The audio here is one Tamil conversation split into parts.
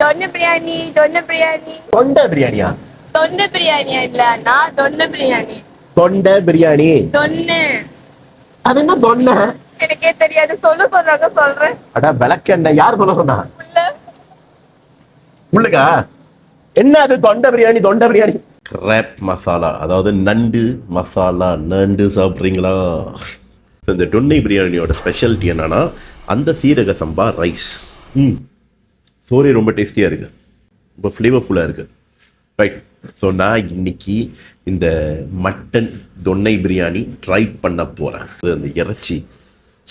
தொன்ன பிரியாணி தொண்டை பிரியாணியா? தொன்ன பிரியாணியா இல்ல அண்ணா, தொன்ன பிரியாணி. தொண்டை பிரியாணி. தொன்னு. அது என்ன தொன்னை? எனக்கே தெரியாது, சொல்றாங்க சொல்றேன். அட விளக்கெண்ணெய் யார் சொல்ல சொன்னா? உள்ள உள்ளுக்கா என்ன அது தொண்டை பிரியாணி? தொண்டை பிரியாணி கிராப் மசாலா, அதாவது நண்டு மசாலா. நண்டு சாப்பிட்றீங்களா? இந்த தொன்னை பிரியாணியோட ஸ்பெஷாலிட்டி என்னன்னா அந்த சீரக சம்பா ரைஸ். சோறே ரொம்ப டேஸ்டியாக இருக்குது, ரொம்ப ஃப்ளேவர்ஃபுல்லாக இருக்குது. ரைட். ஸோ நான் இன்னைக்கு இந்த மட்டன் தொன்னை பிரியாணி ட்ரை பண்ண போகிறேன். அந்த இறைச்சி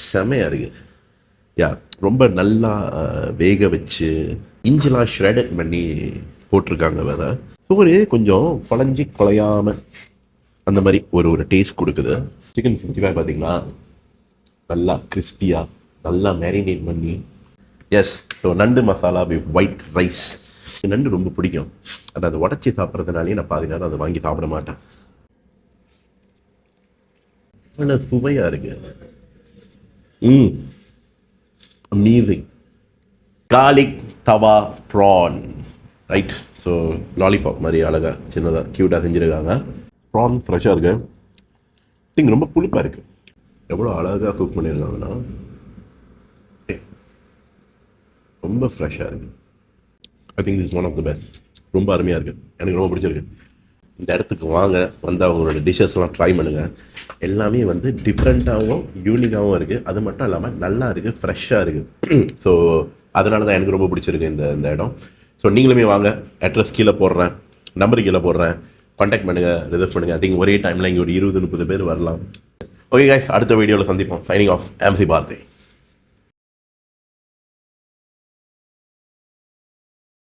செமையாக இருக்குது. யா, ரொம்ப நல்லா வேக வச்சு இஞ்சிலாம் ஷ்ரெடட் பண்ணி போட்டிருக்காங்க. வேறு சோறு கொஞ்சம் குழஞ்சி குழையாம அந்த மாதிரி ஒரு டேஸ்ட் கொடுக்குது. சிக்கன் 65 பார்த்தீங்கன்னா நல்லா கிறிஸ்பியாக நல்லா மேரினேட் பண்ணி. எஸ். ஸோ நண்டு மசாலா வித் ஒயிட் ரைஸ். நண்டு ரொம்ப பிடிக்கும். அதை உடச்சி சாப்பிட்றதுனாலே நான் பாதி நேரம் அதை வாங்கி சாப்பிட மாட்டேன். நல்ல சுவையாக இருக்கு. அமேசிங். கார்லிக் தவா ப்ரான். ரைட். ஸோ லாலிபாப் மாதிரி அழகாக சின்னதாக க்யூட்டாக செஞ்சுருக்காங்க. ப்ரான் ஃப்ரெஷ்ஷாக இருக்கு. திங் ரொம்ப புளிப்பாக இருக்குது. எவ்வளோ அழகாக குக் பண்ணியிருக்காங்கன்னா ரொம்ப ஃப்ரெஷ்ஷாக இருக்குது. I think is one of the best. ரொம்ப அருமையாக இருக்குது, எனக்கு ரொம்ப பிடிச்சிருக்கு. இந்த இடத்துக்கு வாங்க, வந்து அவங்களோட டிஷ்ஷஸ்லாம் ட்ரை பண்ணுங்கள். எல்லாமே வந்து டிஃப்ரெண்ட்டாகவும் யூனிக்காகவும் இருக்குது. அது மட்டும் இல்லாமல் நல்லா இருக்குது, ஃப்ரெஷ்ஷாக இருக்குது. ஸோ அதனால தான் எனக்கு ரொம்ப பிடிச்சிருக்கு இந்த இடம். ஸோ நீங்களுமே வாங்க. அட்ரஸ் கீழே போடுறேன், நம்பர் கீழே போடுறேன், கான்டாக்ட் பண்ணுங்கள், ரிசர்வ் பண்ணுங்கள். ஐ திங்க் ஒரே டைமில் இங்கே ஒரு 20-30 பேர் வரலாம். ஓகே கைஸ், அடுத்த வீடியோவில் சந்திப்போம். Signing off, MC Bharathi.